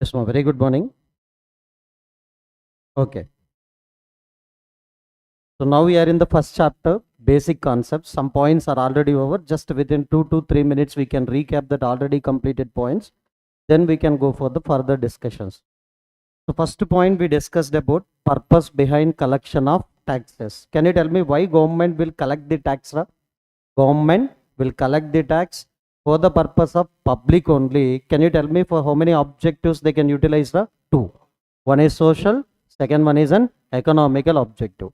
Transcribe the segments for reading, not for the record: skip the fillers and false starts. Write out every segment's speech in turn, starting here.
Yes, ma'am. Very good morning. Okay. So now we are in the first chapter, basic concepts. Some points are already over. Just within 2 to 3 minutes, we can recap that already completed points. Then we can go for the further discussions. So first point we discussed about purpose behind collection of taxes. Can you tell me why government will collect the tax? Government will collect the tax for the purpose of public only. Can you tell me for how many objectives they can utilize? Two. One is social, second one is an economical objective.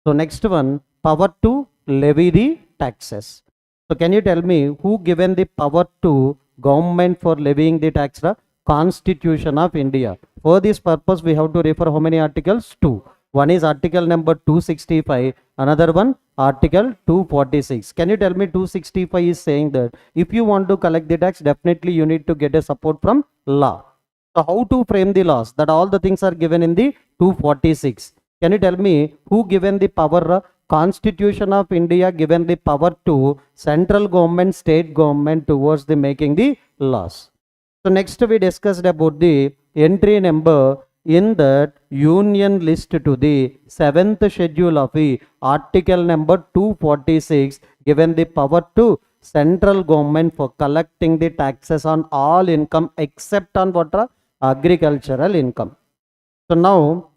So next one, power to levy the taxes. So can you tell me who given the power to government for levying the tax? Constitution of India. For this purpose, we have to refer how many articles? Two. One is article number 265, another one article 246. Can you tell me 265 is saying that if you want to collect the tax, definitely you need to get a support from law. So how to frame the laws? That all the things are given in the 246. Can you tell me who given the power? Constitution of India given the power to central government, state government towards the making the laws. So next we discussed about the entry number in that union list to the 7th schedule of the article number 246 given the power to central government for collecting the taxes on all income except on what? Agricultural income. So now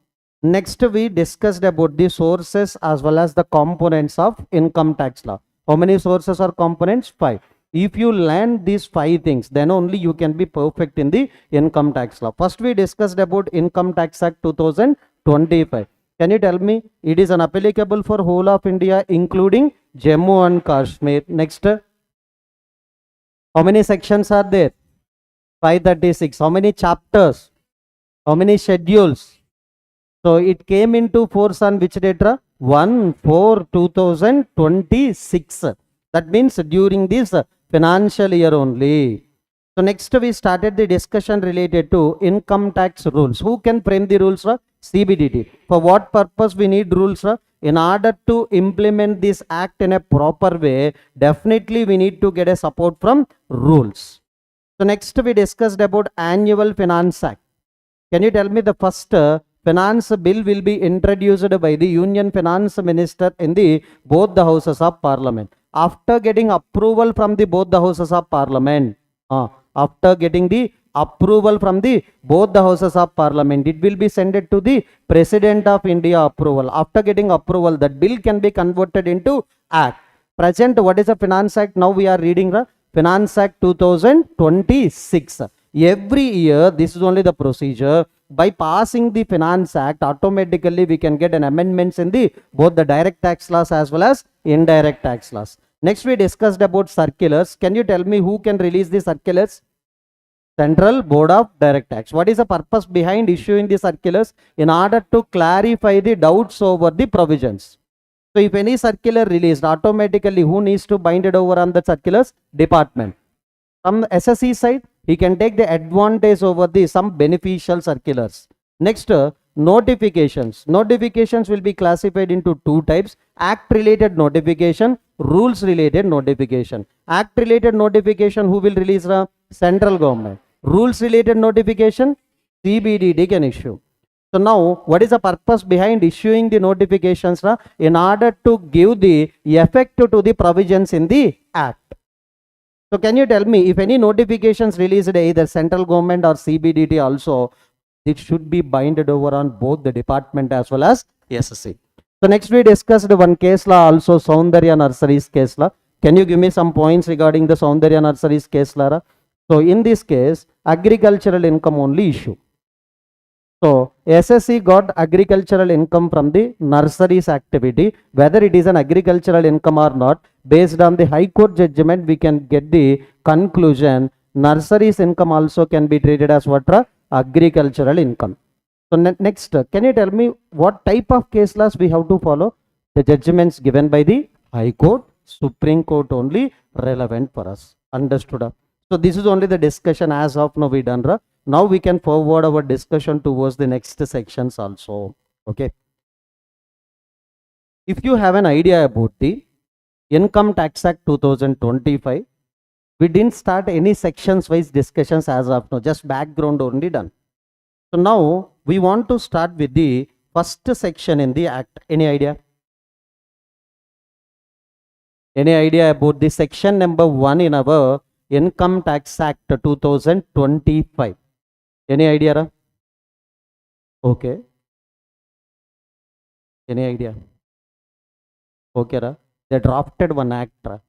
next we discussed about the sources as well as the components of income tax law. How many sources or components? 5. If you learn these 5 things, then only you can be perfect in the income tax law. First we discussed about Income Tax Act 2025. Can you tell me it is applicable for whole of India including Jammu and Kashmir? Next, how many sections are there? 536. How many chapters? How many schedules? So it came into force on which date? 1/4/2026. That means during this financial year only. So next we started the discussion related to income tax rules. Who can frame the rules? CBDT. For what purpose we need rules? In order to implement this act in a proper way, definitely we need to get a support from rules. So next we discussed about Annual Finance Act. Can you tell me the first finance bill will be introduced by the Union Finance Minister in the both the houses of Parliament. After getting approval from the both the houses of Parliament, after getting the approval from the both the houses of Parliament, it will be sent to the President of India approval. After getting approval, that bill can be converted into act. Present, what is a Finance Act? Now we are reading the Finance Act 2026. Every year, this is only the procedure. By passing the Finance Act, automatically we can get an amendments in the both the direct tax laws as well as indirect tax laws. Next we discussed about circulars. Can you tell me who can release the circulars? Central Board of Direct Tax. What is the purpose behind issuing the circulars? In order to clarify the doubts over the provisions. So if any circular released, automatically who needs to bind it over on the circulars? Department. From the SSE side, he can take the advantage over the some beneficial circulars. Next, notifications. Notifications will be classified into 2 types. Act related notification, rules related notification. Act related notification, who will release? Central government. Rules related notification, CBDT can issue. So now what is the purpose behind issuing the notifications? In order to give the effect to the provisions in the act. So can you tell me if any notifications released either central government or CBDT also, it should be binded over on both the department as well as SSC. So next we discussed one case law also, Soundarya Nurseries case law. Can you give me some points regarding the Soundarya Nurseries case law? So in this case, agricultural income only issue. So SSC got agricultural income from the nurseries activity. Whether it is an agricultural income or not, based on the High Court judgment, we can get the conclusion nurseries income also can be treated as what? Agricultural income. So next, can you tell me what type of case laws we have to follow? The judgments given by the High Court, Supreme Court only relevant for us. Understood? So this is only the discussion as of now we done. Now we can forward our discussion towards the next sections also. Okay. If you have an idea about the Income Tax Act 2025, we didn't start any sections wise discussions as of now, just background only done. So now we want to start with the first section in the act. Any idea? Any idea about the section number 1 in our Income Tax Act 2025? Any idea? Ra? Okay. Any idea? Okay, Ra? They drafted one act. Ra?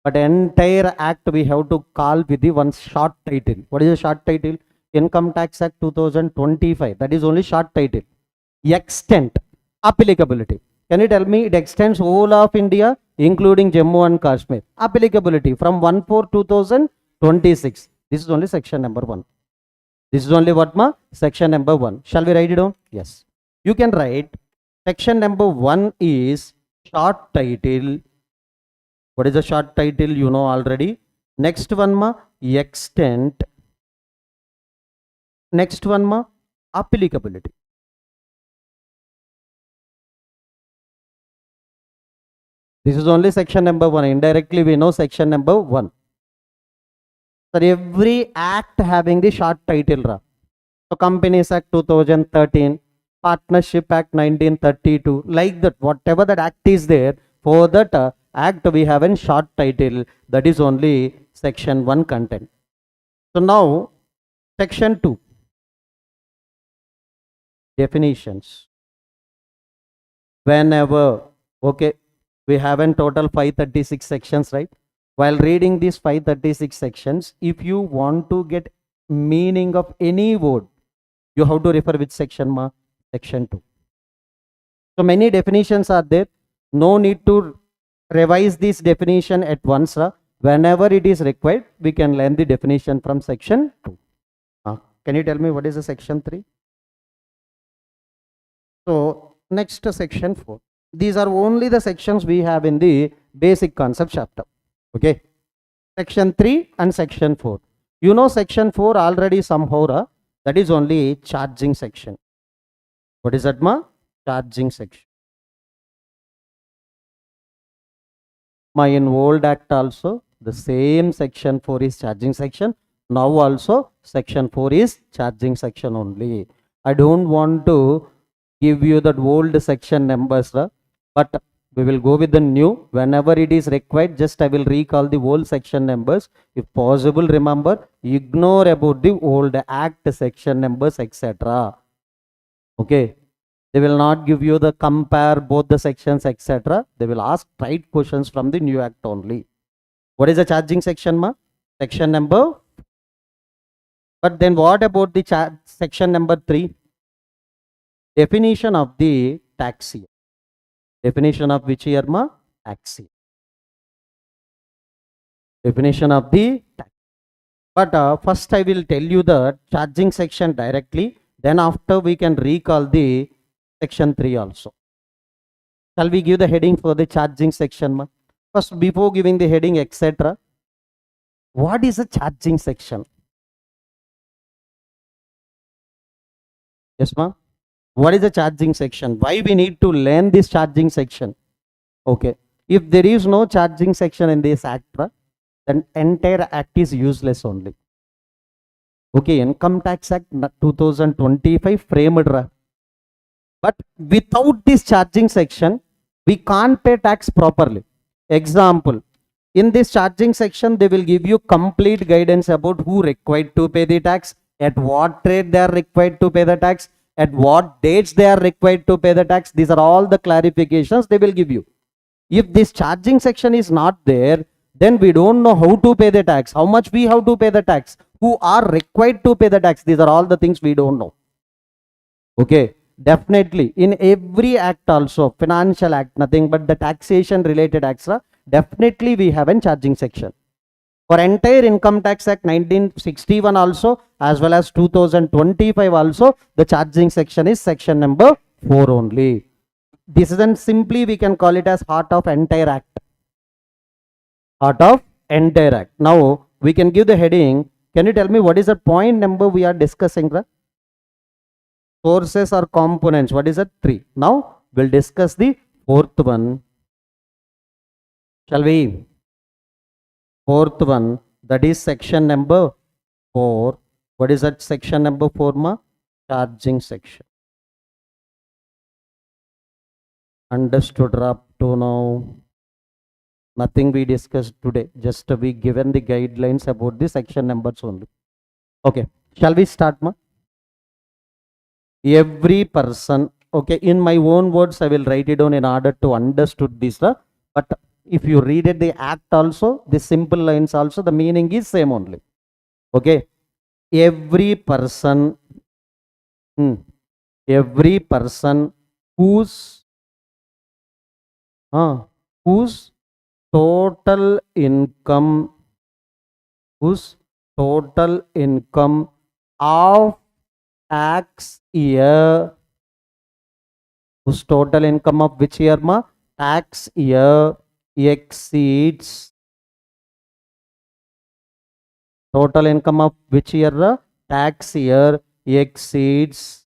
But entire act we have to call with the one short title. What is the short title? Income Tax Act 2025. That is only short title. Extent, applicability. Can you tell me it extends whole of India, including Jammu and Kashmir? Applicability from 1/4/2026. This is only section number 1. This is only what ma? Section number 1. Shall we write it down? Yes. You can write section number 1 is short title. What is the short title? You know already. Next one ma? Extent. Next one ma? Applicability. This is only section number 1. Indirectly we know section number 1. So every act having the short title. Ra. So Companies Act 2013, Partnership Act 1932, like that. Whatever that act is there, for that act we have a short title. That is only section 1 content. So now section 2. Definitions. Whenever, okay, we have in total 536 sections, right? While reading these 536 sections, if you want to get meaning of any word, you have to refer which section ma? Section 2. So many definitions are there. No need to revise this definition at once. Whenever it is required, we can learn the definition from section 2. Can you tell me what is the section 3? So next section 4. These are only the sections we have in the basic concept chapter. Okay. Section 3 and section 4. You know section 4 already somehow. That is only charging section. What is that ma? Charging section. In old act also the same section 4 is charging section. Now also section 4 is charging section only. I don't want to give you that old section numbers, but we will go with the new. Whenever it is required, just I will recall the old section numbers. If possible, remember, ignore about the old act section numbers, etc. Okay. They will not give you the compare both the sections, etc. They will ask right questions from the new act only. What is the charging section ma? Section number. But then what about the section number 3? Definition of the tax year. Definition of which year ma? Tax year. Definition of the tax. But first I will tell you the charging section directly. Then after we can recall the section 3 also. Shall we give the heading for the charging section ma? First, before giving the heading etc. What is a charging section? Yes ma? What is the charging section? Why we need to learn this charging section? Okay. If there is no charging section in this act, then entire act is useless only. Okay. Income Tax Act 2025 framed. But without this charging section, we can't pay tax properly. Example. In this charging section, they will give you complete guidance about who required to pay the tax, at what rate they are required to pay the tax, at what dates they are required to pay the tax. These are all the clarifications they will give you. If this charging section is not there, then we don't know how to pay the tax, how much we have to pay the tax, who are required to pay the tax. These are all the things we don't know. Okay. Definitely in every act also, financial act, nothing but the taxation related acts, definitely we have a charging section. For entire Income Tax Act 1961 also, as well as 2025 also, the charging section is section number 4 only. This is then simply we can call it as heart of entire act. Heart of entire act. Now we can give the heading. Can you tell me what is the point number we are discussing? Sources or components. What is that? 3. Now we'll discuss the 4th one. Shall we? 4th one, that is section number 4. What is that section number 4 ma? charging section. Understood up to now? Nothing we discussed today. Just we given the guidelines about the section numbers only. Okay. Shall we start, ma? Every person. Okay. In my own words, I will write it down in order to understood this. But if you read it, the act also, the simple lines also, the meaning is same only. Okay. Every person. Every person whose total income of tax year, whose total income of which year, ma? Tax year exceeds, total income of which year? Tax year exceeds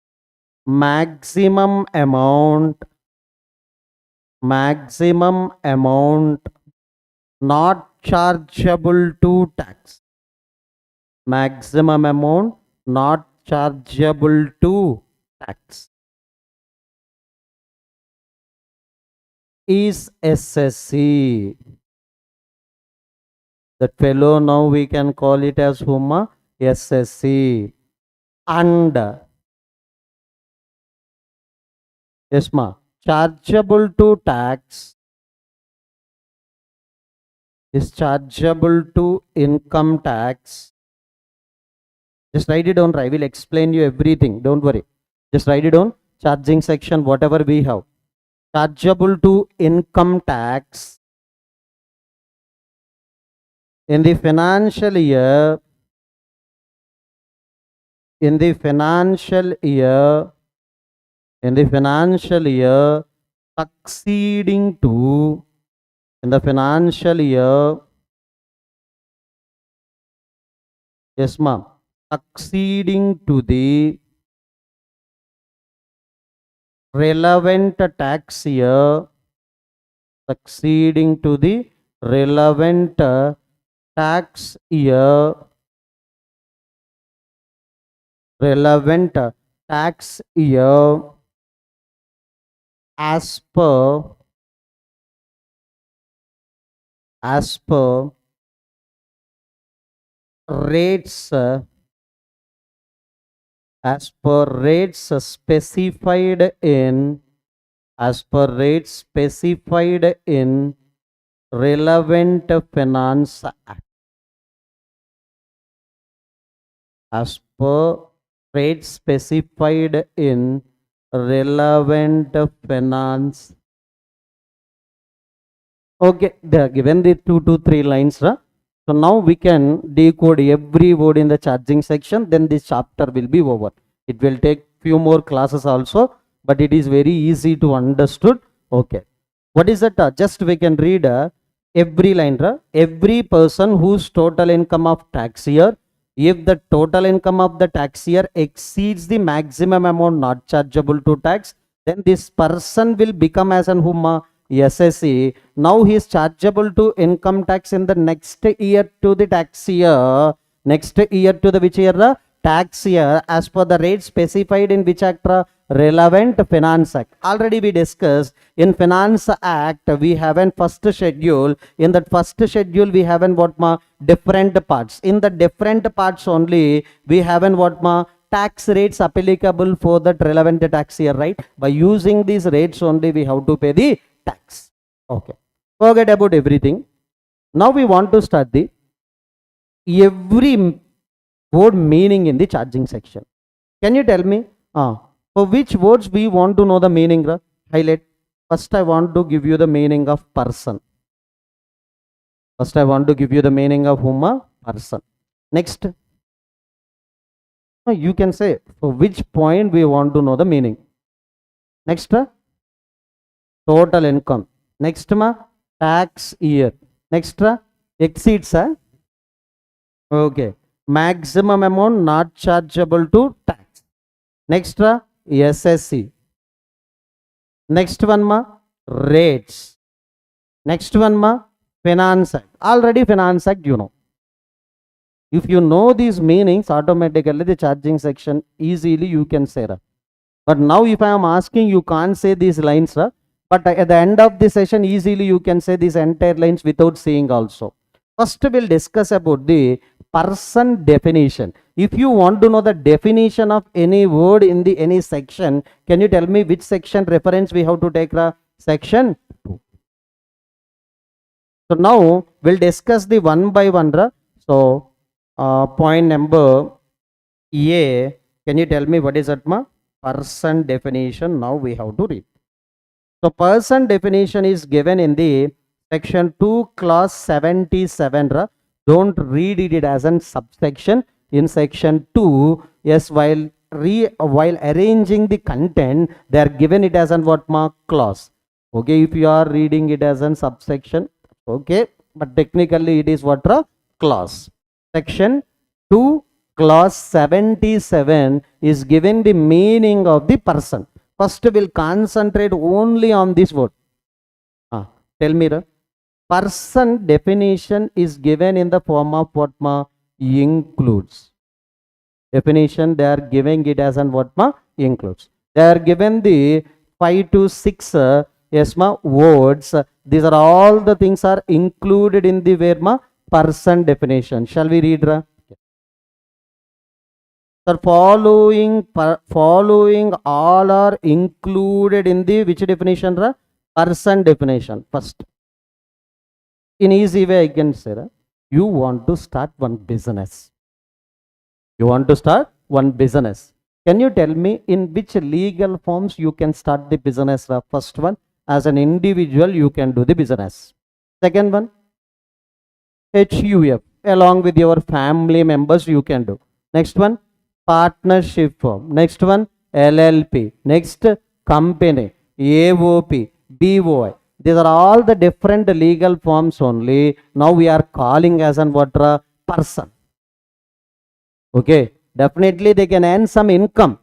maximum amount not chargeable to tax. Maximum amount not chargeable to tax is SSC. That fellow now we can call it as whom? SSC. And yes, ma, chargeable to tax is chargeable to income tax. Just write it down. I will explain you everything. Don't worry. Just write it down. Charging section, whatever we have. Chargeable to income tax in the financial year. Succeeding to, in the financial year, yes ma'am, succeeding to the relevant tax year, succeeding to the relevant tax year, as per rates specified in relevant finance act. As per rates specified in relevant finance. Okay, they are given the 2 to 3 lines. So now we can decode every word in the charging section. Then this chapter will be over. It will take few more classes also, but it is very easy to understood. Okay, what is that? Just we can read every line. Every person whose total income of tax year, if the total income of the tax year exceeds the maximum amount not chargeable to tax, then this person will become as an whom? SSC. Now he is chargeable to income tax in the next year to the tax year. Next year to the which year? Tax year, as per the rate specified in which act? Relevant Finance Act. Already we discussed in Finance Act we have an first schedule. In that first schedule we have an what ma? Different parts. In the different parts only we have an what ma? Tax rates applicable for that relevant tax year, right? By using these rates only we have to pay the tax. Okay, forget about everything. Now we want to start the every word meaning in the charging section. Can you tell me for which words we want to know the meaning? Highlight. First I want to give you the meaning of person. Whom? Person. Next, you can say for which point we want to know the meaning. Next, total income. Next, tax year. Next, exceeds. Okay, maximum amount not chargeable to tax. Next, SSC. Next one, rates. Next one, Finance Act. Already Finance Act you know. If you know these meanings, automatically the charging section easily you can say. But now if I am asking, you can't say these lines, but at the end of the session, easily you can say these entire lines without seeing also. First, we'll discuss about the person definition. If you want to know the definition of any word in the any section, can you tell me which section reference we have to take? Section 2. So now we'll discuss the one by one. So point number A, can you tell me what is that? Person definition. Now we have to read. So person definition is given in the section 2 clause 77. Don't read it as a subsection. In section 2, yes, while arranging the content, they are given it as an what mark clause. Okay, if you are reading it as a subsection, okay, but technically it is what clause. Section 2 clause 77 is given the meaning of the person. First we'll concentrate only on this word. Tell me, person definition is given in the form of what includes. Definition they are giving it as an what includes. They are given the 5 to 6 words. These are all the things are included in the where person definition. Shall we read? The following all are included in the which definition? Person definition. First, in easy way I can say, you want to start one business. You want to start one business. Can you tell me in which legal forms you can start the business? First one, as an individual you can do the business. Second one, HUF, along with your family members you can do. Next one, partnership form. Next one, LLP. Next, company, AOP, BOI. These are all the different legal forms only. Now we are calling as an what person. Okay, definitely they can earn some income.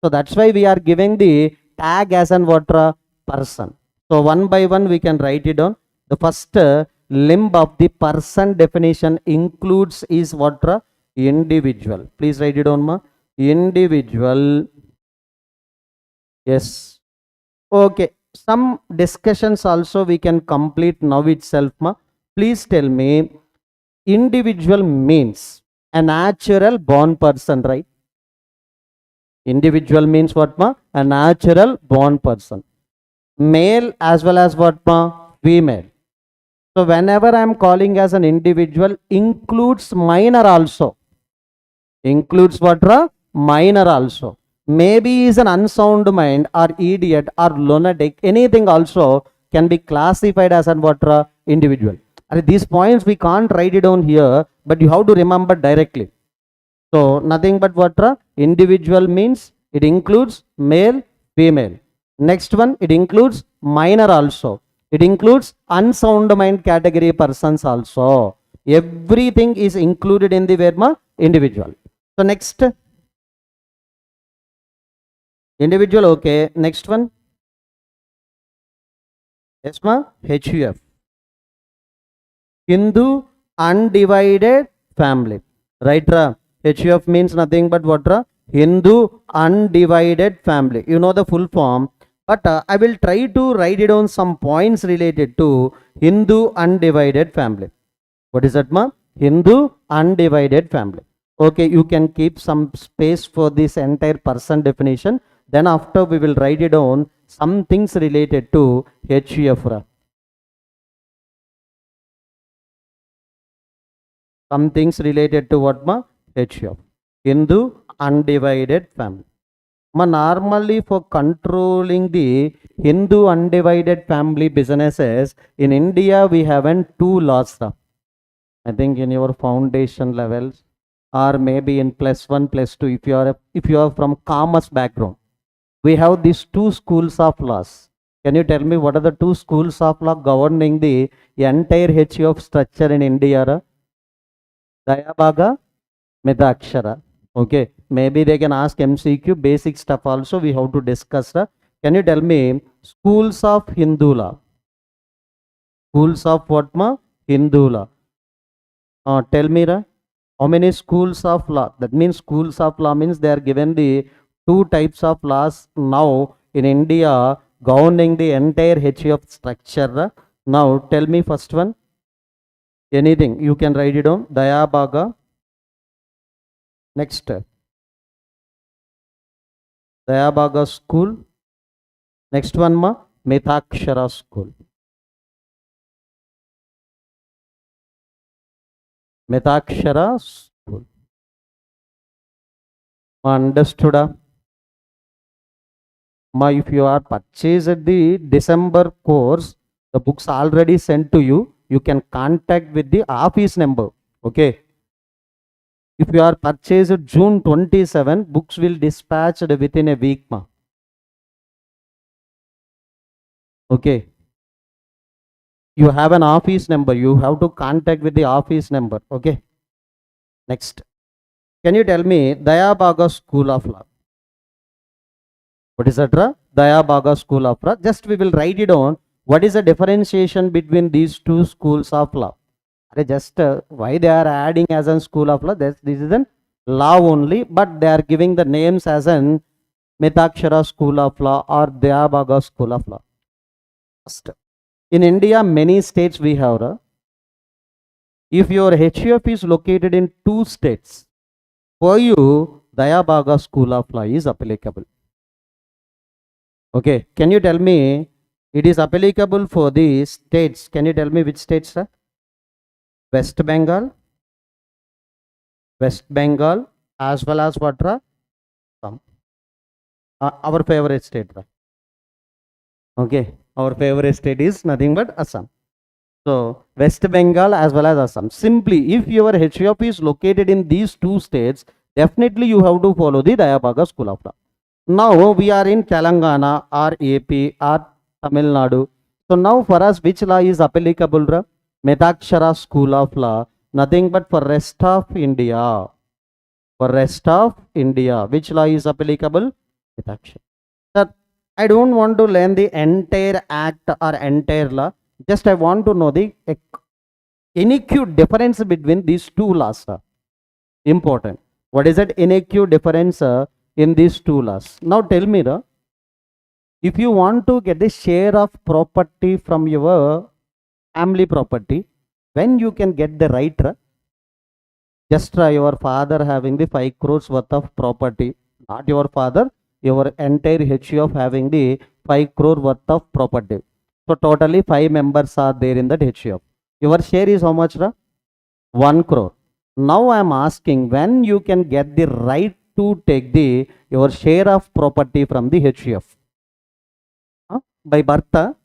So that's why we are giving the tag as an what person. So one by one we can write it down. The first limb of the person definition includes is what individual. Please write it down, individual. Yes. Okay. Some discussions also we can complete now itself. Please tell me, individual means a natural born person, right? Individual means what? A natural born person. Male as well as what? Female. So whenever I am calling as an individual, includes minor also. Includes what? Minor also. Maybe he is an unsound mind or idiot or lunatic. Anything also can be classified as an what? Individual. These points we can't write it down here, but you have to remember directly. So nothing but what? Individual means it includes male, female. Next one, it includes minor also. It includes unsound mind category persons also. Everything is included in the word individual. So next, individual, okay. Next one, yes, HUF. Hindu undivided family. Right? HUF means nothing but what? Hindu undivided family. You know the full form. But I will try to write it on some points related to Hindu undivided family. What is that, Hindu undivided family. Okay, you can keep some space for this entire person definition. Then after we will write it on some things related to HUF. Some things related to what? HUF. Hindu undivided family. Normally for controlling the Hindu undivided family businesses in India, we have two laws. I think in your foundation levels or maybe in +1, +2, if you are from commerce background, we have these two schools of laws. Can you tell me what are the two schools of law governing the entire HUF structure in India? Dayabhaga, Midakshara. Okay, maybe they can ask MCQ, basic stuff also we have to discuss. Can you tell me schools of Hindu law? Schools of what? Hindu law. Tell me. How many schools of law? That means schools of law means they are given the two types of laws now in India governing the entire HUF structure. Now tell me first one. Anything you can write it down. Dayabaga. Next. Dayabaga school. Next one ma Mithakshara school. Mithakshara school. Understood? Ma, if you are purchased the December course, the books already sent to you. You can contact with the office number. Okay. If you are purchased June 27, books will dispatched within a week. Ma. Okay. You have an office number. You have to contact with the office number. Okay. Next. Can you tell me Dayabaga School of Law? What is that? Dayabaga School of Law. Just we will write it down. What is the differentiation between these two schools of law? Just why they are adding as a school of law? This is an law only, but they are giving the names as an Mithakshara School of Law or Dayabaga School of Law. First, in India, many states we have. If your HUF is located in two states, for you, Dayabaga School of Law is applicable. Okay, can you tell me it is applicable for the states? Can you tell me which states? West Bengal, as well as what? Some. Our favorite state. Okay, our favorite state is nothing but Assam. So, West Bengal as well as Assam. Simply, if your HUF is located in these two states, definitely you have to follow the Dayabaga School of Law. Now, we are in Telangana or AP or Tamil Nadu. So, now for us, which law is applicable? Mithakshara School of Law. Nothing but for rest of India. For rest of India, which law is applicable? Mithakshara. Sir, I don't want to learn the entire act or entire law. Just I want to know the inequal difference between these two laws. Important. What is that inequal difference in these two laws? Now tell me, if you want to get the share of property from your family property, when you can get the right? Just your father having the 5 crores worth of property, not your father, your entire HUF having the 5 crore worth of property. So totally 5 members are there in that HUF. Your share is how much? 1 crore. Now I am asking when you can get the right to take the your share of property from the HUF? By birth?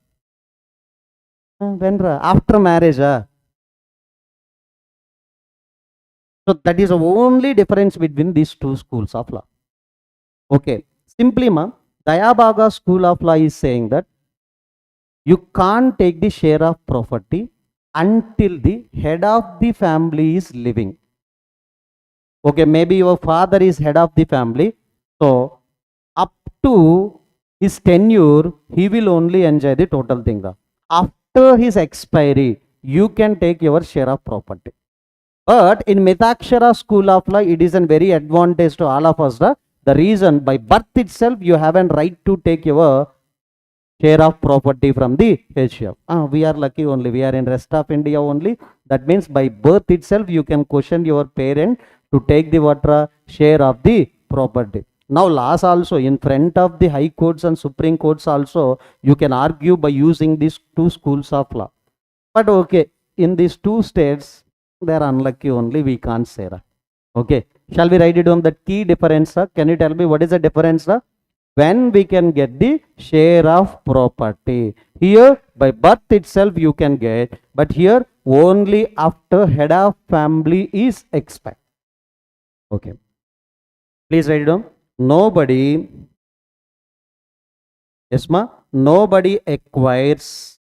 When? After marriage? So that is the only difference between these two schools of law. Okay. Simply, Dayabaga School of Law is saying that you can't take the share of property until the head of the family is living. Okay, maybe your father is head of the family. So, up to his tenure, he will only enjoy the total thing. After his expiry, you can take your share of property. But in Mithakshara School of Law, it is a very advantage to all of us. The reason by birth itself, you have a right to take your share of property from the HUF. We are lucky only. We are in rest of India only. That means by birth itself, you can question your parent to take the share of the property. Now laws also in front of the high courts and supreme courts also, you can argue by using these two schools of law. But okay, in these two states, they are unlucky only. We can't say that. Okay, shall we write it on the key difference? Can you tell me what is the difference? When we can get the share of property. Here by birth itself you can get, but here only after head of family is expired. Okay, please write it down. Nobody, yes ma, nobody acquires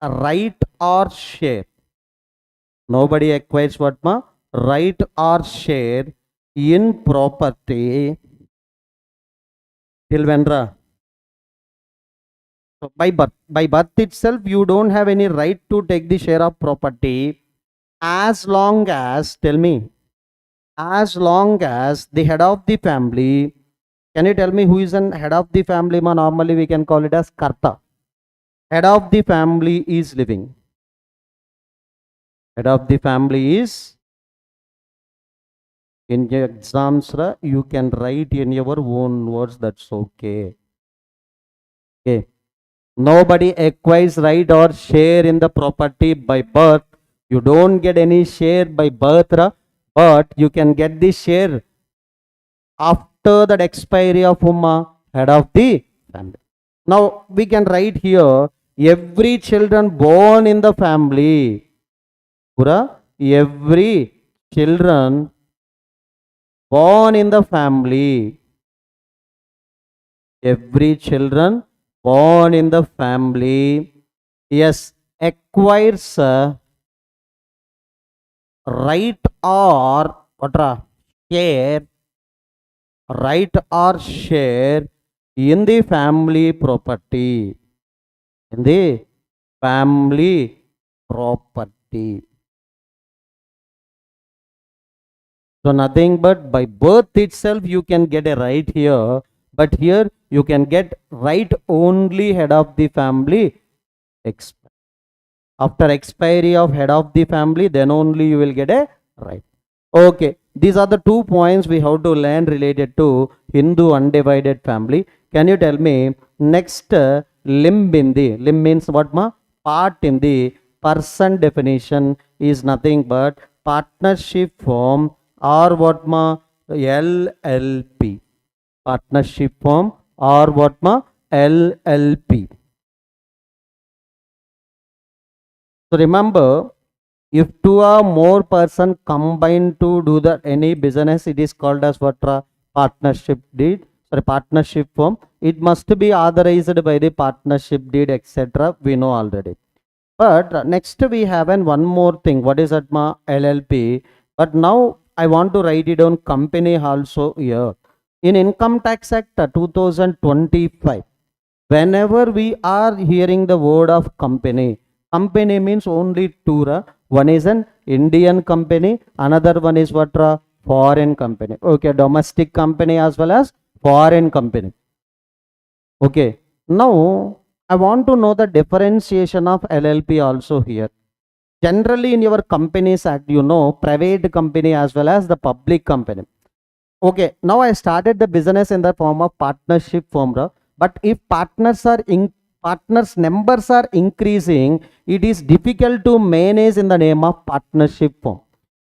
a right or share. Nobody acquires what ma? Right or share in property till when? So by birth itself, you don't have any right to take the share of property As long as, tell me, as long as the head of the family, can you tell me who is an head of the family? Ma, normally we can call it as karta. Head of the family is living. Head of the family is, in your exams, you can write in your own words, that's okay. Okay. Nobody acquires right or share in the property by birth. You don't get any share by birth, but you can get the share after the expiry of head of the family. Now we can write here every children born in the family. Pura, every children born in the family. Every children born in the family, yes, acquires right or what share, right or share in the family property. In the family property. So nothing but by birth itself you can get a right here, but here you can get right only head of the family. After expiry of head of the family, then only you will get a right. Okay, these are the 2 points we have to learn related to Hindu undivided family. Can you tell me next limb in the, limb means what ma? Part in the person definition is nothing but partnership form or what ma? LLP. Partnership form or what ma? LLP. So remember, if two or more person combine to do the any business, it is called as what? Partnership deed. Sorry, partnership form. It must be authorized by the partnership deed, etc. We know already. But next we have one more thing. What is that ma? LLP. But now I want to write it on company also here. In Income Tax Act 2025, whenever we are hearing the word of company, company means only two. One is an Indian company, another one is what? Foreign company. Okay, domestic company as well as foreign company. Okay, now I want to know the differentiation of LLP also here. Generally in your companies act, you know, private company as well as the public company. Okay, now I started the business in the form of partnership form, but if partners numbers are increasing, it is difficult to manage in the name of partnership form.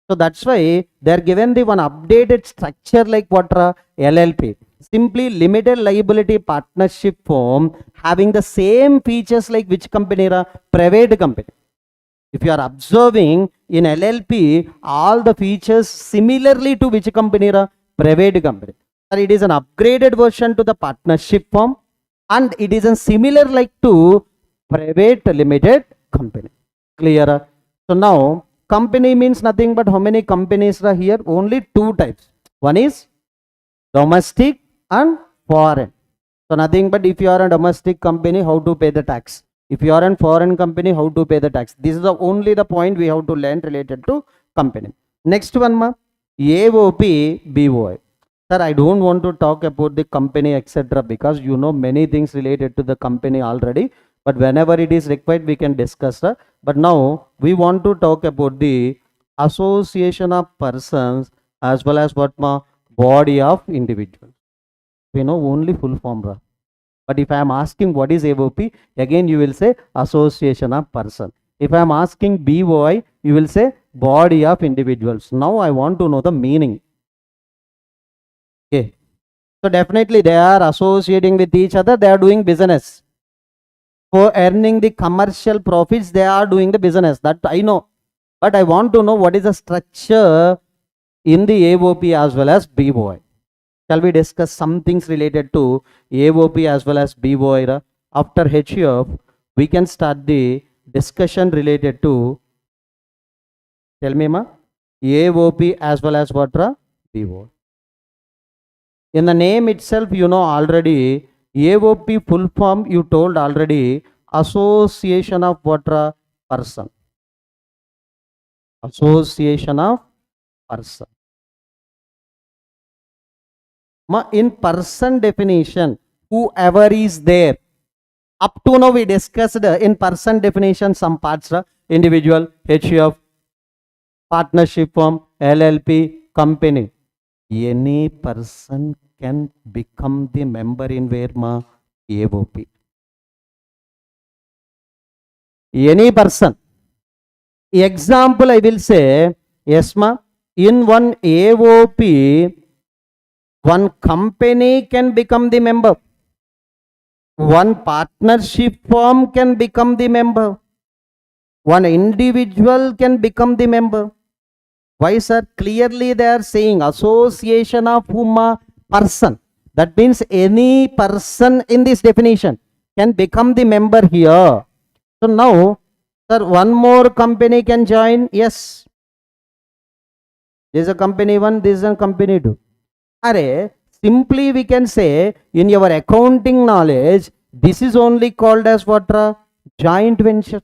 So that's why they are given the one updated structure like what? LLP. Simply limited liability partnership form having the same features like which company? Private company. If you are observing in LLP, all the features similarly to which company? Private company. So it is an upgraded version to the partnership form and it is a similar like to private limited company. Clear? So now company means nothing but how many companies are here? Only two types. One is domestic and foreign. So nothing but if you are a domestic company, how to pay the tax. If you are a foreign company, how to pay the tax. This is the only the point we have to learn related to company. Next one, ma, AOP, BOI. Sir, I don't want to talk about the company, etc. because you know many things related to the company already. But whenever it is required, we can discuss. But now we want to talk about the association of persons as well as what ma? Body of individuals. We know only full form. But if I am asking what is AOP, again you will say association of person. If I am asking BOI, you will say body of individuals. Now I want to know the meaning. Okay. So definitely they are associating with each other, they are doing business. For earning the commercial profits, they are doing the business. That I know. But I want to know what is the structure in the AOP as well as BOI. Shall we discuss some things related to AOP as well as BOI? After HUF, we can start the discussion related to, tell me ma, AOP as well as what? BOI. In the name itself, you know already, AOP full form you told already, association of what? Person. Association of person. In person definition, whoever is there. Up to now we discussed in person definition some parts, individual, HUF, partnership firm, LLP, company. Any person can become the member in where ma AOP. Any person. Example I will say, yes ma, in one AOP, one company can become the member. One partnership firm can become the member. One individual can become the member. Why, sir? Clearly they are saying association of whom? Person. That means any person in this definition can become the member here. So now, sir, one more company can join. Yes. This is a company 1, this is a company 2. Are simply we can say in your accounting knowledge, this is only called as what? Joint venture.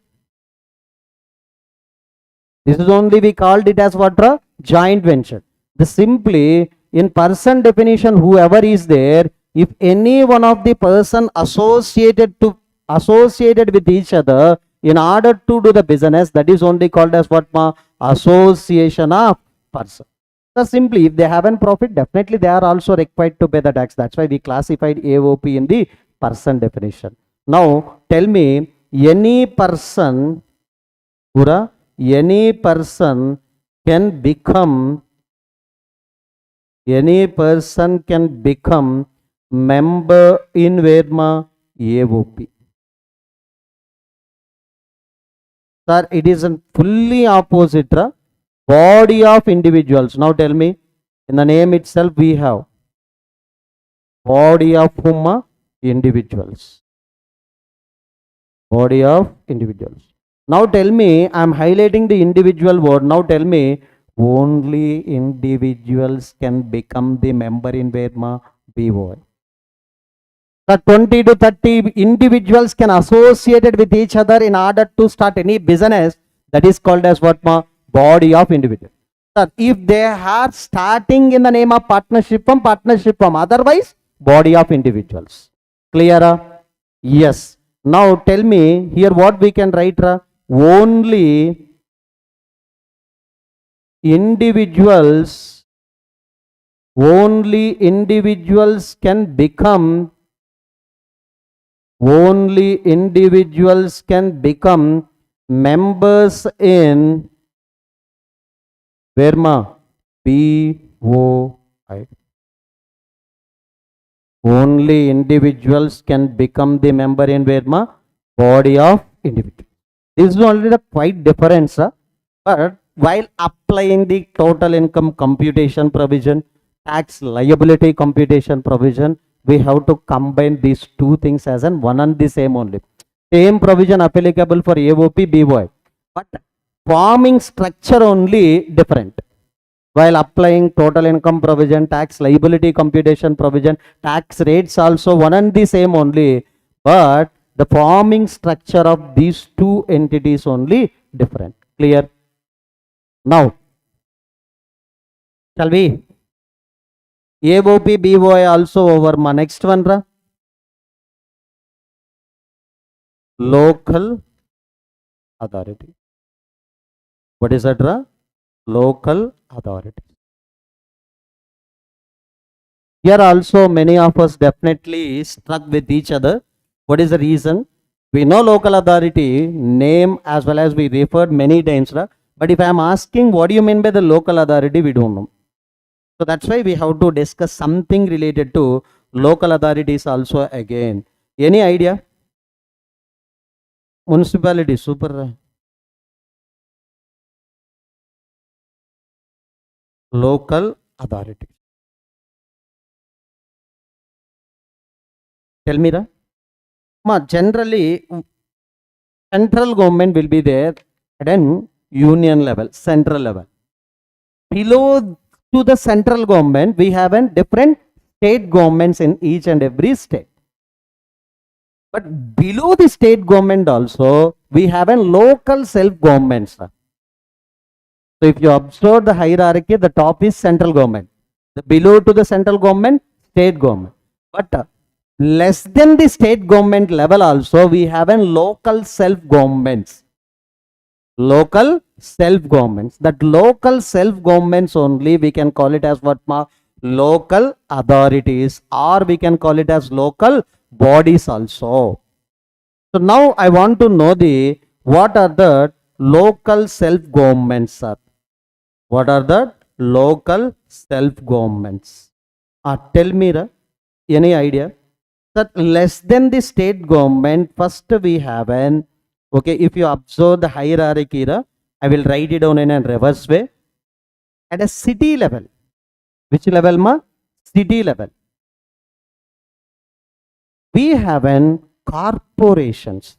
This is only we called it as what? Joint venture. The simply in person definition, whoever is there, if any one of the person associated with each other in order to do the business, that is only called as what? Association of person. So simply if they haven't profit, definitely they are also required to pay the tax. That's why we classified AOP in the person definition. Now tell me, any person, Pura, any person can become member in Verma AOP. Sir, it is a fully opposite body of individuals. Now tell me, in the name itself we have body of whom? Individuals. Body of individuals. Now tell me, I am highlighting the individual word. Now tell me, only individuals can become the member in Verma BOI. The 20 to 30 individuals can associate with each other in order to start any business. That is called as what? Body of individuals. Sir, if they are starting in the name of partnership firm, otherwise body of individuals. Clear? Yes. Now tell me here what we can write. Only individuals can become members in Verma BOI. Only individuals can become the member in Verma body of individuals. This is only the quite difference, but while applying the total income computation provision, tax liability computation provision, we have to combine these two things as an one and the same only. Same provision applicable for AOP, BOI, but forming structure only different. While applying total income provision, tax liability computation provision, tax rates also one and the same only, but the forming structure of these two entities only different. Clear? Now, shall we? AOP, BOI also over. My next one, local authority. What is that? Local authority. Here also many of us definitely struck with each other. What is the reason? We know local authority name as well as we referred many times, but if I am asking what do you mean by the local authority, we don't know. So that's why we have to discuss something related to local authorities also again. Any idea? Municipality, super. Local authority. Tell me, generally central government will be there at an union level, central level. Below to the central government, we have a different state governments in each and every state. But below the state government also, we have a local self governments. So if you observe the hierarchy, the top is central government. The below to the central government, state government. But less than the state government level also, we have a local self-governments. Local self-governments. That local self-governments only, we can call it as what? Local authorities, or we can call it as local bodies also. So now I want to know what are the local self-governments, sir? What are the local self-governments? Tell me, any idea? That less than the state government, first we have an, okay, if you observe the hierarchy, I will write it down in a reverse way. At a city level, which level, ma? City level. We have an corporations.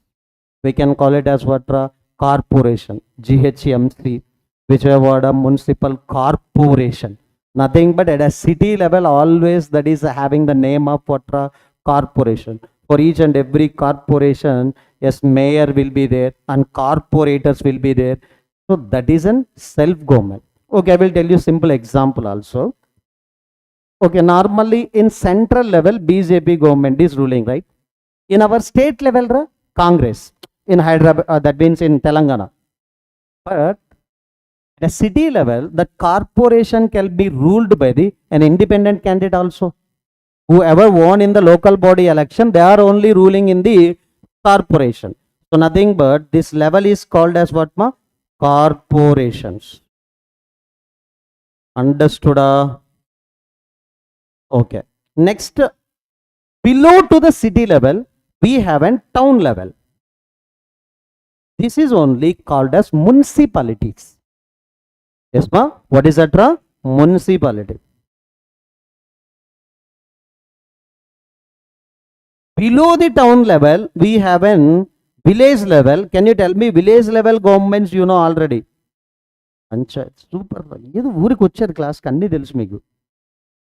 We can call it as what? Corporation. GHMC, which are what? A municipal corporation. Nothing but at a city level, always that is having the name of what? Corporation. For each and every corporation, yes, mayor will be there and corporators will be there. So that is an self-government. Okay, I will tell you simple example also. Okay, normally in central level, BJP government is ruling, right? In our state level, Congress. In Hyderabad, that means in Telangana. But at a city level, the corporation can be ruled by an independent candidate also. Whoever won in the local body election, they are only ruling in the corporation. So nothing but this level is called as what? Corporations. Understood? Okay. Next, below to the city level, we have a town level. This is only called as municipalities. Yes, ma? What is that? Municipality. Below the town level, we have an village level. Can you tell me village level governments you know already? Panchayat. Super. This is a class.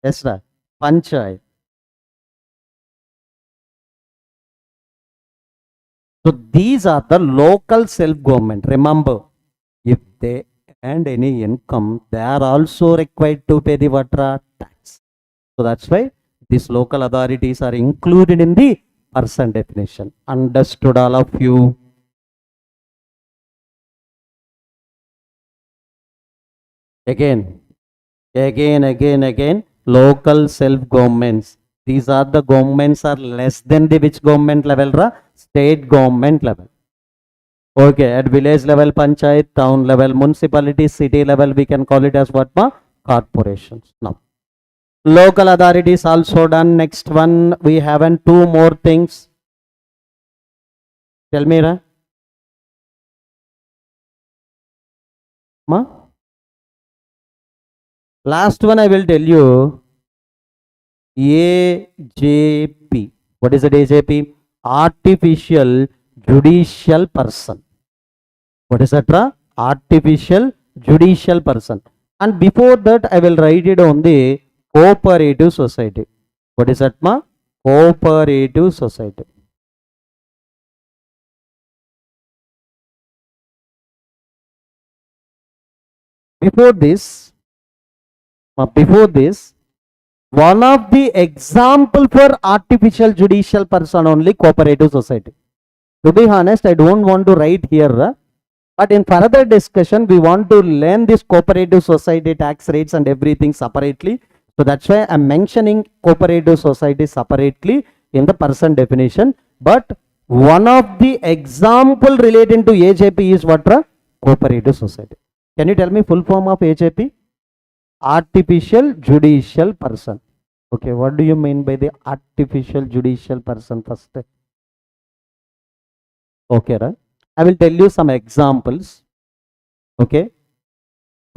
Yes, sir. Panchayat. So these are the local self-government. Remember, if they earn any income, they are also required to pay the tax. So that's why these local authorities are included in the person definition. Understood, all of you? Again, local self-governments. These are the governments are less than the which government level? State government level. Okay, at village level, panchayat, town level, municipality, city level, we can call it as what? Corporations. Now, local authorities also done. Next one, we have two more things. Tell me, Ma? Last one I will tell you. AJP. What is it, AJP? Artificial judicial person. What is that? Artificial judicial person. And before that, I will write it on the cooperative society. What is that, ma? Cooperative society. Before this, one of the example for artificial judicial person only cooperative society. To be honest, I don't want to write here, but in further discussion, we want to learn this cooperative society tax rates and everything separately. So that's why I'm mentioning cooperative society separately in the person definition. But one of the example relating to AJP is what? Cooperative society. Can you tell me full form of AJP? Artificial judicial person. Okay, what do you mean by the artificial judicial person first? Okay, right? I will tell you some examples. Okay,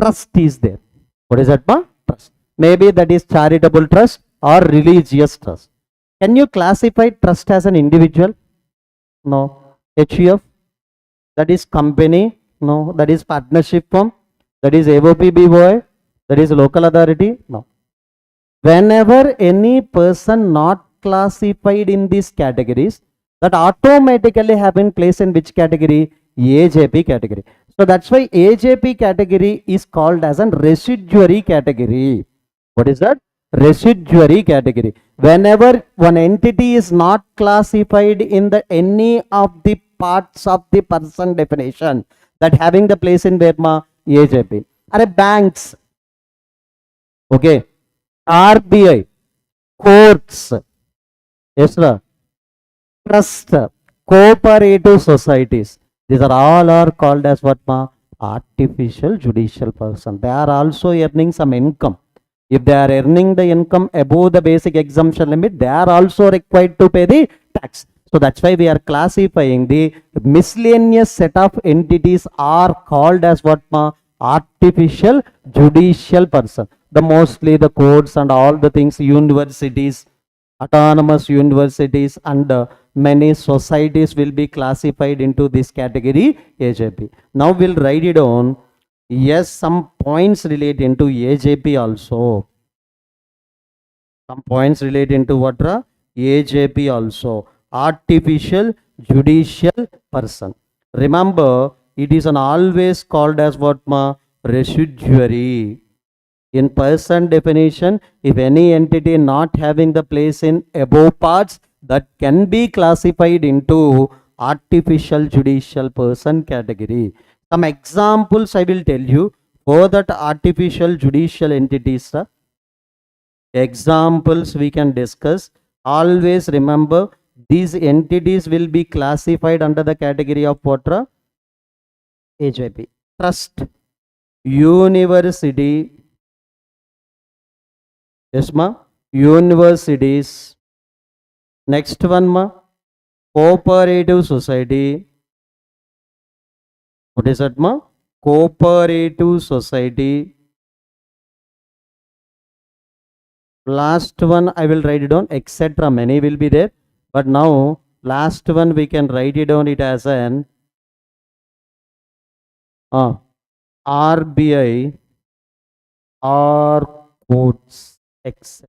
trust is there. What is that, ma? Trust. Maybe that is charitable trust or religious trust. Can you classify trust as an individual? No. HUF? That is company? No. That is partnership firm? That is AOP, BOI? That is local authority? No. Whenever any person not classified in these categories, that automatically have been placed in which category? AJP category. So that's why AJP category is called as a residuary category. What is that? Residuary category. Whenever one entity is not classified in the any of the parts of the person definition that having the place in Burma, AJP. Are banks, okay, RBI, courts, yes, sir, trust, cooperative societies. These are all are called as what ma? Artificial judicial person. They are also earning some income. If they are earning the income above the basic exemption limit, they are also required to pay the tax. So that's why we are classifying the miscellaneous set of entities are called as what ma? Artificial judicial person. The mostly the courts and all the things, universities, autonomous universities and many societies will be classified into this category AJP. Now we'll write it on. Yes, some points relating to AJP also. Some points relating to what? AJP also. Artificial judicial person. Remember, it is an always called as what ma? Residuary. In person definition, if any entity not having the place in above parts, that can be classified into artificial judicial person category. Some examples I will tell you for that artificial judicial entities. Examples we can discuss. Always remember, these entities will be classified under the category of what? AJP. Trust, university, yes ma, universities. Next one ma, cooperative society. What is that ma? Cooperative society. Last one I will write it down, etc. Many will be there, but now last one we can write it down it as an RBI or courts, etc.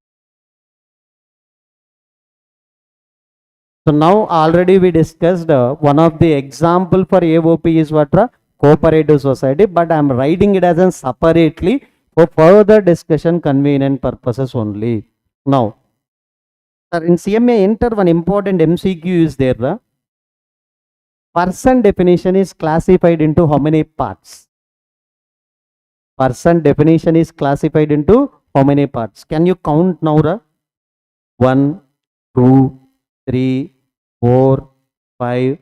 So now already we discussed one of the example for AOP is what? Cooperative society, but I am writing it as an separately for further discussion convenient purposes only. Now, in cmainter one important MCQ is there. Person definition is classified into how many parts? Person definition is classified into how many parts? Can you count now? 1, 2, 3, 4, 5,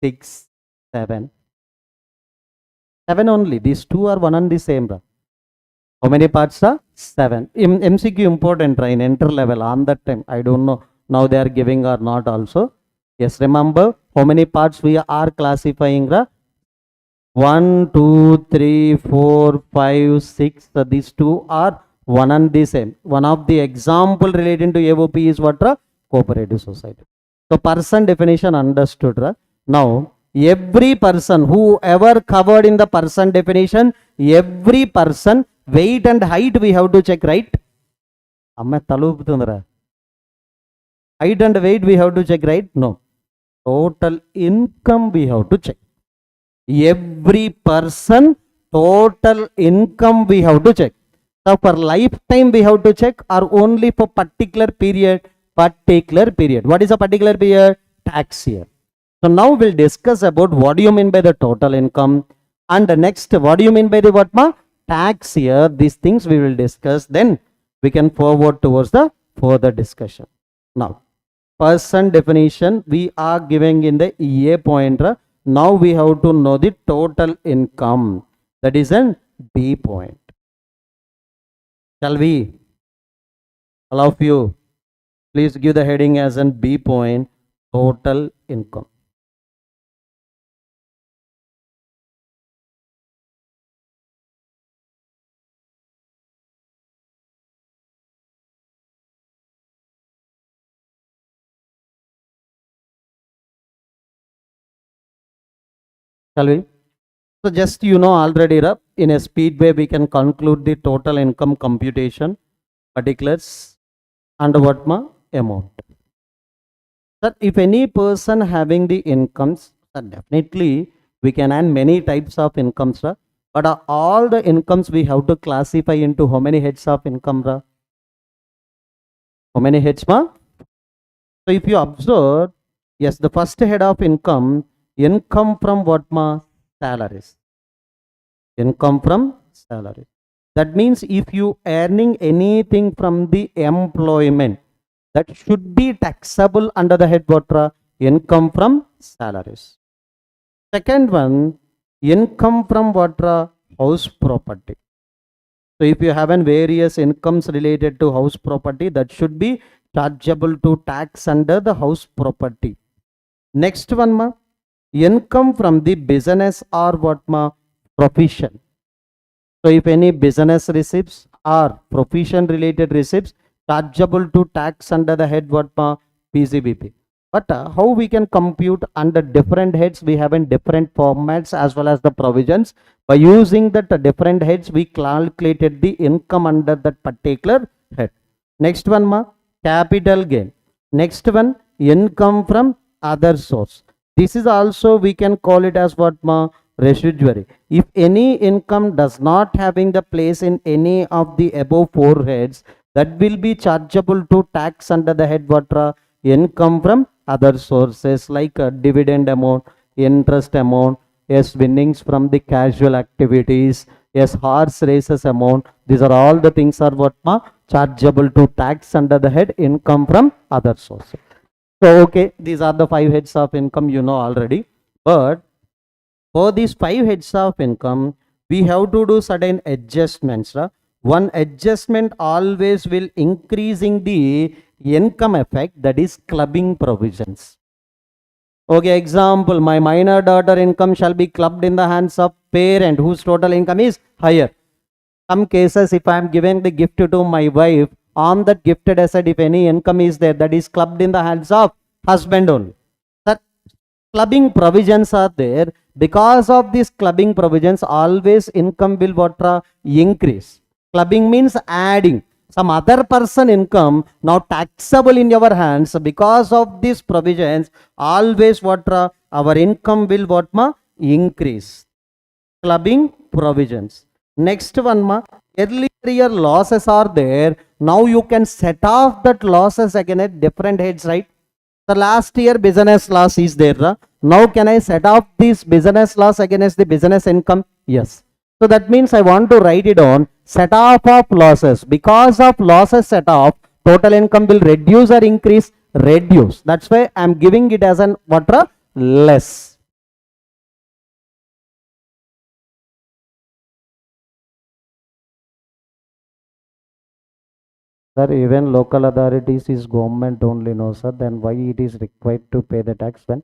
6, 7. 7 only. These two are one and the same. How many parts are? 7. MCQ important in enter level on that time. I don't know now they are giving or not also. Yes, remember how many parts we are classifying? 1, 2, 3, 4, 5, 6. These two are one and the same. One of the example relating to AOP is what? Cooperative society. So person definition understood. Now every person, whoever covered in the person definition, every person weight and height we have to check, right? Height and weight we have to check, right? No. Total income we have to check. Every person total income we have to check. So for lifetime we have to check or only for particular period? Particular period. What is a particular period? Tax year. So now we'll discuss about what do you mean by the total income, and the next what do you mean by the what ma? Tax year. These things we will discuss, then we can forward towards the further discussion. Now person definition we are giving in the EA pointer. Now we have to know the total income, that is an B point. Shall we? All of you, please give the heading as an B point, total income. Shall we? So just already in a speed way we can conclude the total income computation, particulars and what ma? Amount. Sir, if any person having the incomes, definitely We can earn many types of incomes, ra. But all the incomes we have to classify into how many heads of income, ra? How many heads, ma? So if you observe, yes, the first head of income from what, ma? Salaries. Income from salary. That means if you earning anything from the employment, that should be taxable under the head what, ra? Income from salaries. Second one, income from what, ra? House property. So if you have various incomes related to house property, that should be chargeable to tax under the house property. Next one, ma, income from the business or what, ma? Profession. So if any business receipts or profession related receipts, chargeable to tax under the head what, ma? PCBP. But how we can compute under different heads? We have in different formats as well as the provisions. By using that different heads, we calculated the income under that particular head. Next one, ma, capital gain. Next one, income from other source. This is also we can call it as what, ma? Residuary. If any income does not having the place in any of the above four heads, that will be chargeable to tax under the head what, ra? Income from other sources like dividend amount, interest amount, yes, winnings from the casual activities, yes, horse races amount. These are all the things are what, ma? Chargeable to tax under the head income from other sources. So okay, these are the 5 heads of income you know already. But for these 5 heads of income, we have to do certain adjustments. One adjustment always will increasing the income effect, that is clubbing provisions. Okay, example, my minor daughter income shall be clubbed in the hands of parent whose total income is higher. Some cases, if I am giving the gift to my wife, on that gifted asset, if any income is there, that is clubbed in the hands of husband only. That clubbing provisions are there. Because of these clubbing provisions, always income will what, increase. Clubbing means adding some other person income now taxable in your hands. Because of these provisions, always what, our income will what, ma? Increase. Clubbing provisions. Next one, ma, earlier year losses are there. Now you can set off that losses again at different heads, right? The last year business loss is there. Now can I set off this business loss against the business income? Yes. So that means I want to write it on set off of losses. Because of losses set off, total income will reduce or increase? Reduce. That's why I am giving it as an what, less. Sir, even local authorities is government only, no sir, then why it is required to pay the tax when?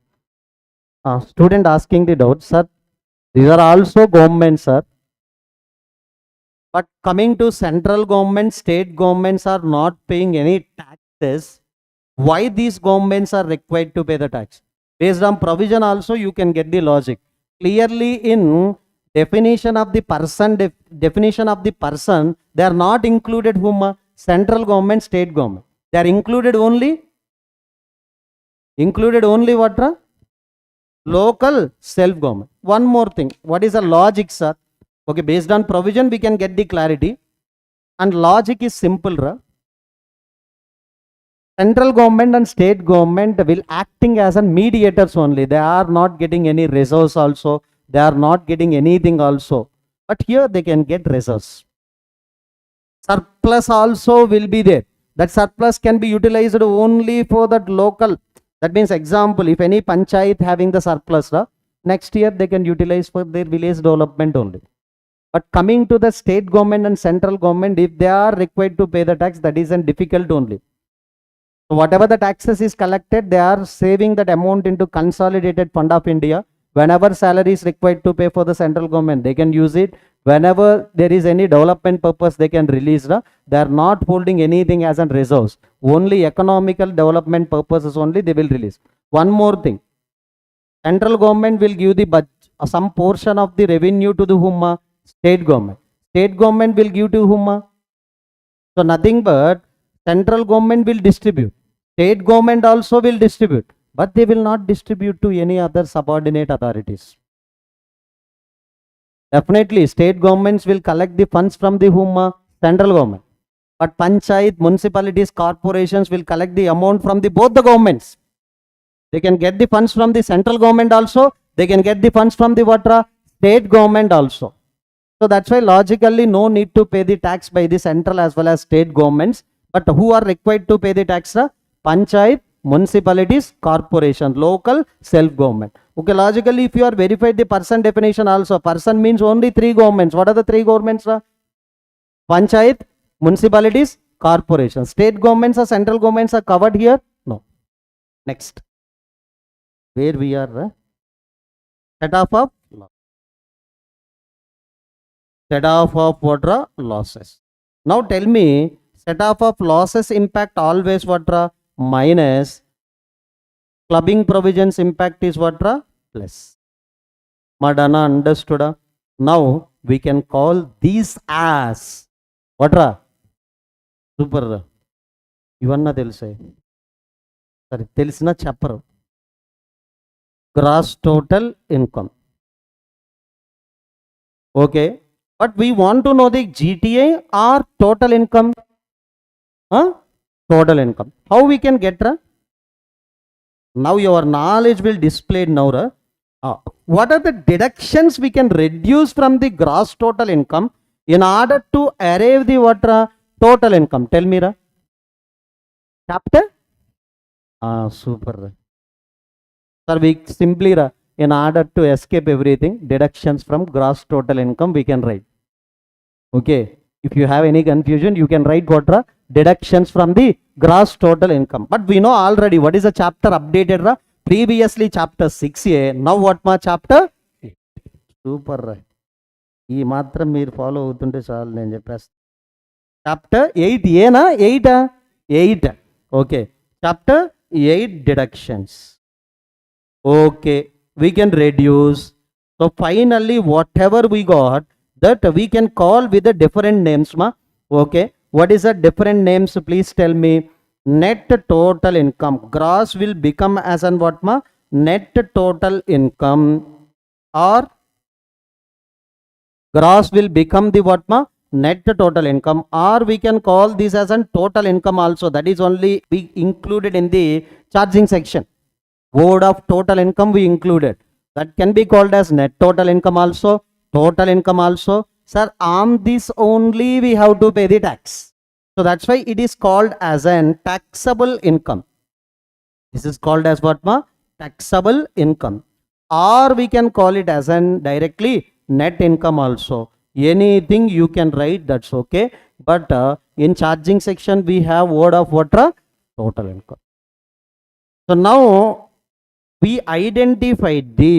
Student asking the doubt, sir, these are also government, sir. But coming to central government, state governments are not paying any taxes. Why these governments are required to pay the tax? Based on provision also you can get the logic. Clearly in definition of the person, they are not included whom? Central government, state government. They are included only what? Local self-government. One more thing. What is the logic, sir? Okay, based on provision we can get the clarity. And logic is simple. Central government and state government will acting as a mediators only. They are not getting any resource also. They are not getting anything also. But here they can get resource. Surplus also will be there. That surplus can be utilized only for that local. That means example, if any panchayat having the surplus, next year they can utilize for their village development only. But coming to the state government and central government, if they are required to pay the tax, that is difficult only. So whatever the taxes is collected, they are saving that amount into consolidated fund of India. Whenever salary is required to pay for the central government, they can use it. Whenever there is any development purpose, they can release. They are not holding anything as a resource. Only economical development purposes only they will release. One more thing. Central government will give the some portion of the revenue to the whom? State government. State government will give to whom? So nothing but central government will distribute. State government also will distribute. But they will not distribute to any other subordinate authorities. Definitely, state governments will collect the funds from the whom? Central government. But panchayat, municipalities, corporations will collect the amount from the both the governments. They can get the funds from the central government also. They can get the funds from the state government also. So that's why logically no need to pay the tax by the central as well as state governments. But who are required to pay the tax? Panchayat, municipalities, corporation, local, self-government. Okay, logically if you are verified the person definition also, person means only three governments. What are the three governments? Panchayat, municipalities, corporations. State governments or central governments are covered here? No. Next. Where we are? Set off of loss. Set off of what? Losses. Now tell me, set off of losses impact always what? Minus. Clubbing provisions impact is what? Plus. Madana understood? Now we can call these as what? Super. Ivanna telse. Sorry, telsina chapter. Gross total income. Okay. But we want to know the GTA or total income? Total income. How we can get? Now your knowledge will display now. What are the deductions we can reduce from the gross total income in order to arrive the what? Total income. Tell me. Chapter? Super. Sir, we simply, in order to escape everything, deductions from gross total income we can write. Okay. If you have any confusion, you can write what? Deductions from the gross total income. But we know already what is the chapter updated. Previously chapter 6A. Now what ma chapter? Super. ఈ మాత్రం మీరు follow అవుతుంటే చాలు నేను చెప్పేస్తాను. Chapter 8A నా 8 okay. Chapter 8 deductions. Okay, we can reduce. So finally whatever we got, that we can call with the different names. Okay, what is the different names? Please tell me. Net total income. Gross will become as an what? Net total income, or gross will become the what? Net total income, or we can call this as an total income also. That is only we included in the charging section. Word of total income we included. That can be called as net total income also, total income also. Sir, on this only we have to pay the tax. So that's why it is called as an taxable income. This is called as what? Taxable income. Or we can call it as an directly net income also. Anything you can write, that's okay. But in charging section we have word of what? Total income. So now we identified the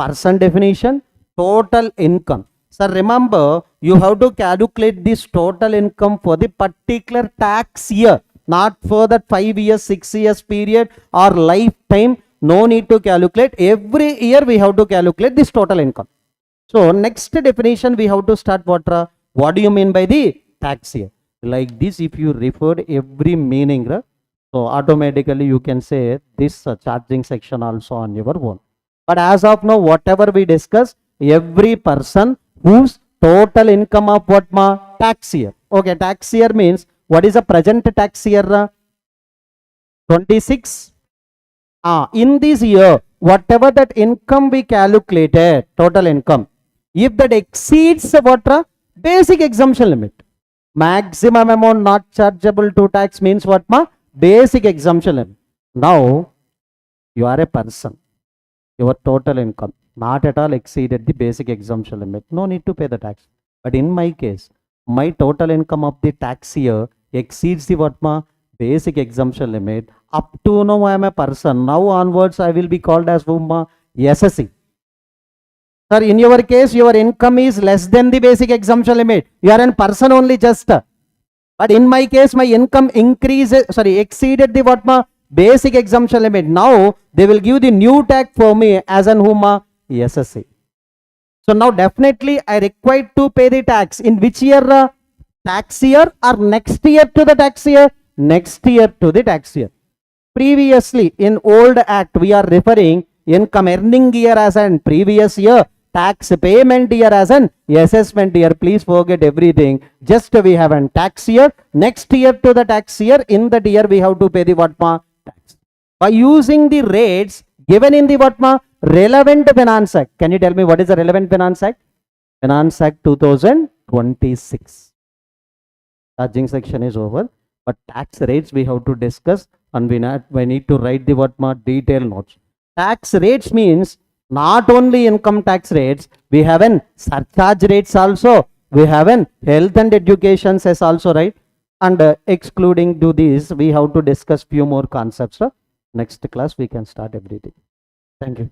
person definition, total income. So remember, you have to calculate this total income for the particular tax year, not for that 5 years, 6 years period or lifetime. No need to calculate. Every year we have to calculate this total income. So next definition we have to start what? What do you mean by the tax year? Like this, if you referred every meaning, so automatically you can say this charging section also on your own. But as of now, whatever we discuss, every person whose total income of what? Tax year. Okay, tax year means what is the present tax year? 26. In this year, whatever that income we calculated, total income, if that exceeds what? Basic exemption limit. Maximum amount not chargeable to tax means what? Basic exemption limit. Now you are a person, your total income not at all exceeded the basic exemption limit, no need to pay the tax. But in my case, my total income of the tax year exceeds the what? Basic exemption limit. Up to now I am a person. Now onwards I will be called as whom? SSC. Sir, in your case your income is less than the basic exemption limit. You are a person only just. But in my case, my income exceeded the what? Basic exemption limit. Now they will give the new tax for me as an whom? SSC. So now definitely I require to pay the tax. In which year? Tax year or next year to the tax year? Next year to the tax year. Previously in old act we are referring income earning year as an previous year. tax payment year as an assessment year. Please forget everything. Just we have a tax year. Next year to the tax year. In that year we have to pay the what ma tax. By using the rates given in the what ma relevant Finance Act. Can you tell me what is the relevant Finance Act? Finance Act 2026. Charging section is over. But tax rates we have to discuss, and we need to write the what ma detailed notes. Tax rates means not only income tax rates, we have an surcharge rates also, we have an health and education cess also, right? And excluding to these, we have to discuss few more concepts. Next class we can start everything. Thank you.